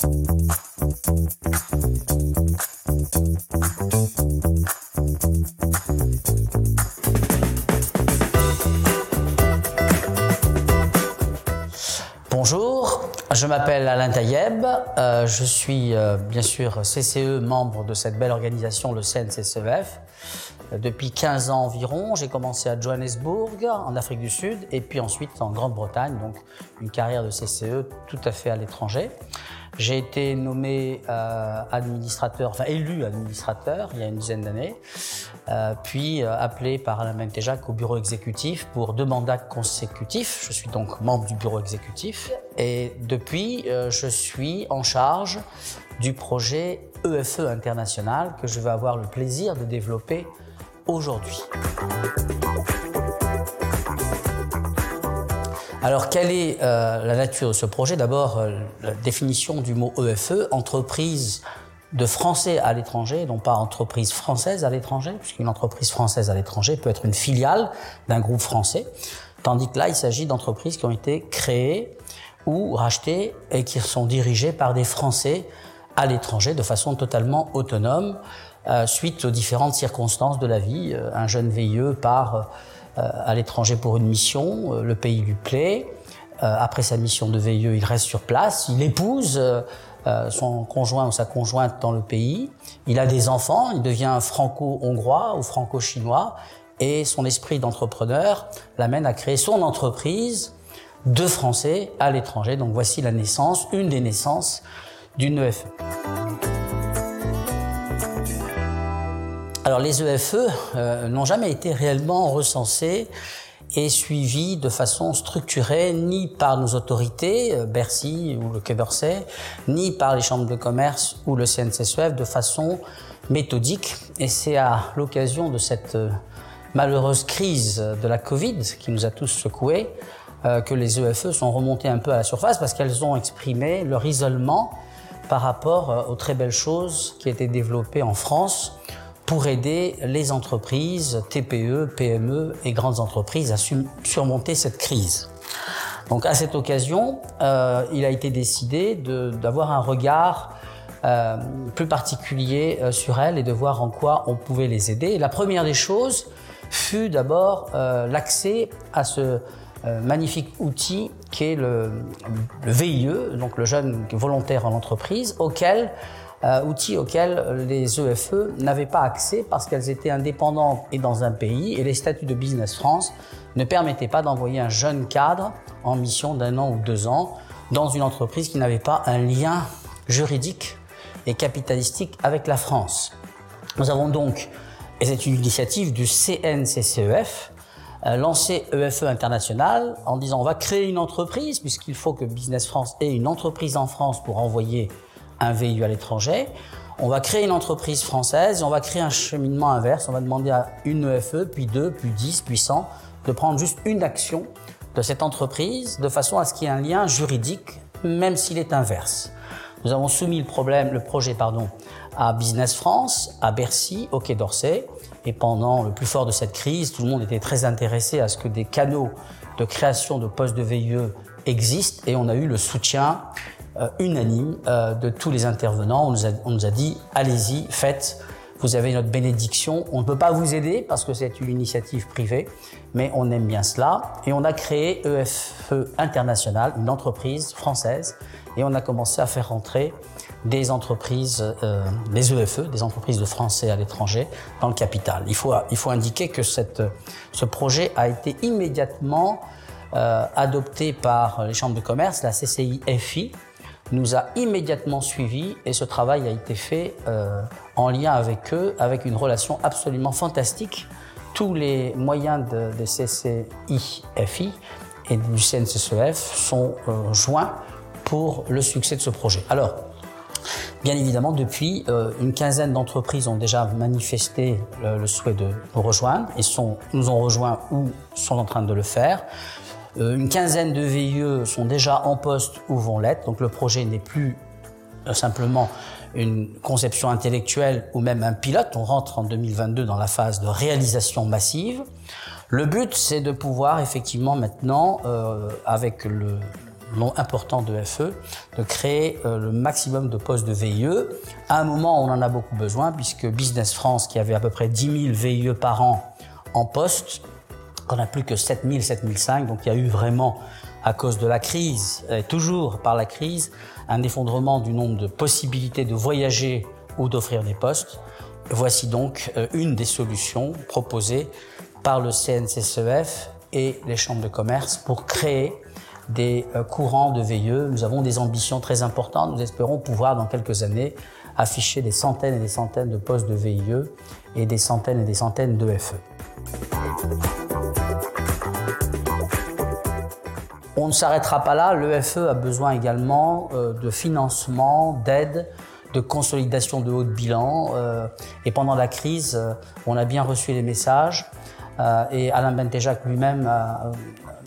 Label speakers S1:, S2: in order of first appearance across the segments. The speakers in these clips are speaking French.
S1: Bonjour, je m'appelle Alain Tayeb, je suis bien sûr CCE, membre de cette belle organisation, le CNCCEF. Depuis 15 ans environ, j'ai commencé à Johannesburg, en Afrique du Sud, et puis ensuite en Grande-Bretagne, donc une carrière de CCE tout à fait à l'étranger. J'ai été nommé élu administrateur il y a une dizaine d'années, puis appelé par Alain Mentejac au bureau exécutif pour 2 mandats consécutifs. Je suis donc membre du bureau exécutif et depuis, je suis en charge du projet EFE International que je vais avoir le plaisir de développer aujourd'hui. Alors, quelle est la nature de ce projet? D'abord, la définition du mot EFE, entreprise de Français à l'étranger, non pas entreprise française à l'étranger, puisqu'une entreprise française à l'étranger peut être une filiale d'un groupe français, tandis que là, il s'agit d'entreprises qui ont été créées ou rachetées et qui sont dirigées par des Français à l'étranger de façon totalement autonome, suite aux différentes circonstances de la vie. Un jeune VIE part à l'étranger pour une mission, le pays lui plaît, après sa mission de VIE, il reste sur place, il épouse son conjoint ou sa conjointe dans le pays, il a des enfants, il devient franco-hongrois ou franco-chinois et son esprit d'entrepreneur l'amène à créer son entreprise de Français à l'étranger. Donc voici la naissance, une des naissances d'une EFE. Alors les EFE n'ont jamais été réellement recensés et suivis de façon structurée ni par nos autorités, Bercy ou le Quai d'Orsay, ni par les chambres de commerce ou le CNCCEF de façon méthodique. Et c'est à l'occasion de cette malheureuse crise de la Covid qui nous a tous secoués que les EFE sont remontés un peu à la surface parce qu'elles ont exprimé leur isolement par rapport aux très belles choses qui étaient développées en France pour aider les entreprises, TPE, PME et grandes entreprises à surmonter cette crise. Donc à cette occasion, il a été décidé d'avoir un regard plus particulier sur elles et de voir en quoi on pouvait les aider. Et la première des choses fut d'abord l'accès à ce magnifique outil qui est le VIE, donc le jeune volontaire en entreprise, outil auquel les EFE n'avaient pas accès parce qu'elles étaient indépendantes et dans un pays et les statuts de Business France ne permettaient pas d'envoyer un jeune cadre en mission d'1 an ou 2 ans dans une entreprise qui n'avait pas un lien juridique et capitalistique avec la France. Nous avons donc, et c'est une initiative du CNCCEF, lancé EFE International en disant on va créer une entreprise puisqu'il faut que Business France ait une entreprise en France pour envoyer un VIE à l'étranger. On va créer une entreprise française et on va créer un cheminement inverse. On va demander à une EFE, puis 2, puis 10, puis 100 de prendre juste une action de cette entreprise de façon à ce qu'il y ait un lien juridique, même s'il est inverse. Nous avons soumis le projet à Business France, à Bercy, au Quai d'Orsay. Et pendant le plus fort de cette crise, tout le monde était très intéressé à ce que des canaux de création de postes de VIE existent et on a eu le soutien unanime de tous les intervenants. On nous a dit allez-y, faites, vous avez notre bénédiction. On ne peut pas vous aider parce que c'est une initiative privée, mais on aime bien cela. Et on a créé EFE International, une entreprise française, et on a commencé à faire rentrer des entreprises, des EFE, des entreprises de Français à l'étranger, dans le capital. Il faut indiquer que ce projet a été immédiatement adopté par les chambres de commerce, la CCI-FI, nous a immédiatement suivis et ce travail a été fait en lien avec eux, avec une relation absolument fantastique. Tous les moyens des CCI-FI et du CNCCEF sont joints pour le succès de ce projet. Alors, bien évidemment, depuis, une quinzaine d'entreprises ont déjà manifesté le souhait de nous rejoindre et nous ont rejoints ou sont en train de le faire. Une quinzaine de VIE sont déjà en poste ou vont l'être, donc le projet n'est plus simplement une conception intellectuelle ou même un pilote. On rentre en 2022 dans la phase de réalisation massive. Le but, c'est de pouvoir effectivement maintenant, avec nombre important de FE, de créer le maximum de postes de VIE. À un moment, on en a beaucoup besoin, puisque Business France, qui avait à peu près 10 000 VIE par an en poste, on n'a plus que 7 000, 7 500, donc il y a eu vraiment, à cause de la crise, et toujours par la crise, un effondrement du nombre de possibilités de voyager ou d'offrir des postes. Voici donc une des solutions proposées par le CNCCEF et les chambres de commerce pour créer des courants de VIE. Nous avons des ambitions très importantes. Nous espérons pouvoir, dans quelques années, afficher des centaines et des centaines de postes de VIE et des centaines de FE. On ne s'arrêtera pas là. Le FE a besoin également de financement, d'aide, de consolidation de haut de bilan. Et pendant la crise, on a bien reçu les messages. Et Alain Bentejac lui-même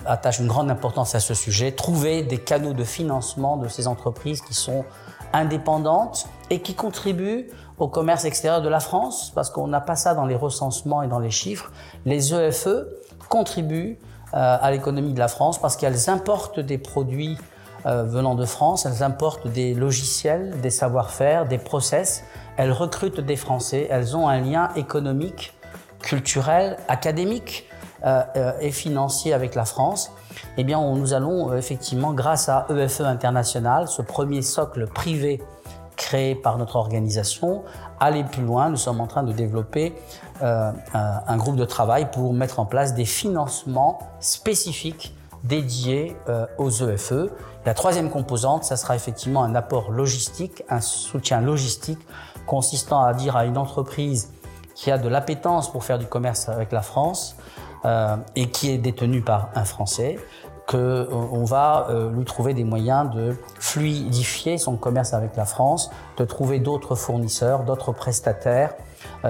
S1: attache une grande importance à ce sujet. Trouver des canaux de financement de ces entreprises qui sont indépendantes et qui contribuent au commerce extérieur de la France, parce qu'on n'a pas ça dans les recensements et dans les chiffres. Les EFE contribuent à l'économie de la France parce qu'elles importent des produits venant de France, elles importent des logiciels, des savoir-faire, des process, elles recrutent des Français, elles ont un lien économique, culturel, académique et financier avec la France. Eh bien, nous allons effectivement, grâce à EFE International, ce premier socle privé créé par notre organisation, aller plus loin. Nous sommes en train de développer un groupe de travail pour mettre en place des financements spécifiques dédiés aux EFE. La troisième composante, ça sera effectivement un apport logistique, un soutien logistique consistant à dire à une entreprise qui a de l'appétence pour faire du commerce avec la France et qui est détenue par un Français, qu'on va lui trouver des moyens de fluidifier son commerce avec la France, de trouver d'autres fournisseurs, d'autres prestataires,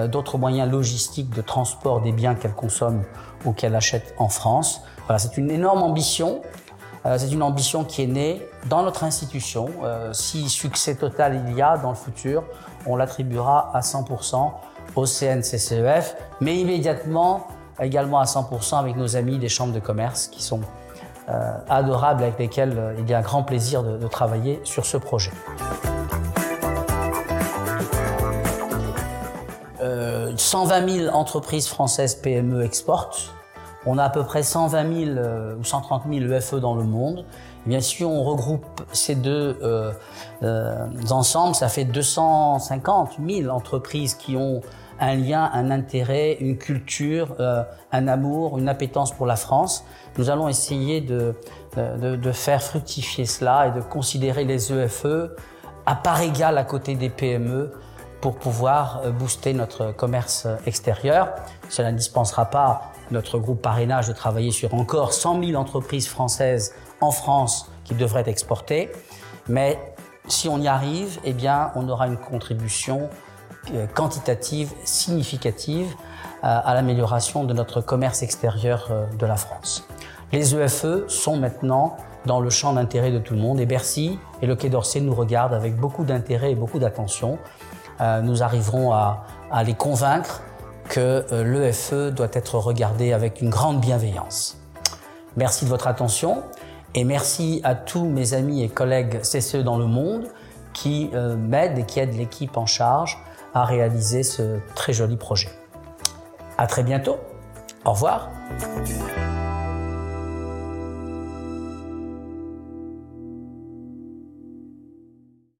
S1: d'autres moyens logistiques de transport des biens qu'elle consomme ou qu'elle achète en France. Voilà, c'est une énorme ambition. C'est une ambition qui est née dans notre institution. Si succès total il y a dans le futur, on l'attribuera à 100% au CNCCEF, mais immédiatement également à 100% avec nos amis des chambres de commerce qui sont adorables, avec lesquels il y a un grand plaisir de travailler sur ce projet. 120 000 entreprises françaises PME exportent. On a à peu près 120 000 ou 130 000 EFE dans le monde. Et bien, si on regroupe ces deux ensemble, ça fait 250 000 entreprises qui ont un lien, un intérêt, une culture, un amour, une appétence pour la France. Nous allons essayer de faire fructifier cela et de considérer les EFE à part égale à côté des PME pour pouvoir booster notre commerce extérieur. Cela ne dispensera pas notre groupe parrainage de travailler sur encore 100 000 entreprises françaises en France qui devraient exporter. Mais si on y arrive, eh bien, on aura une contribution quantitative significative à l'amélioration de notre commerce extérieur de la France. Les EFE sont maintenant dans le champ d'intérêt de tout le monde et Bercy et le Quai d'Orsay nous regardent avec beaucoup d'intérêt et beaucoup d'attention. Nous arriverons à les convaincre que l'EFE doit être regardé avec une grande bienveillance. Merci de votre attention et merci à tous mes amis et collègues CCE dans le monde qui m'aident et qui aident l'équipe en charge à réaliser ce très joli projet. À très bientôt. Au revoir.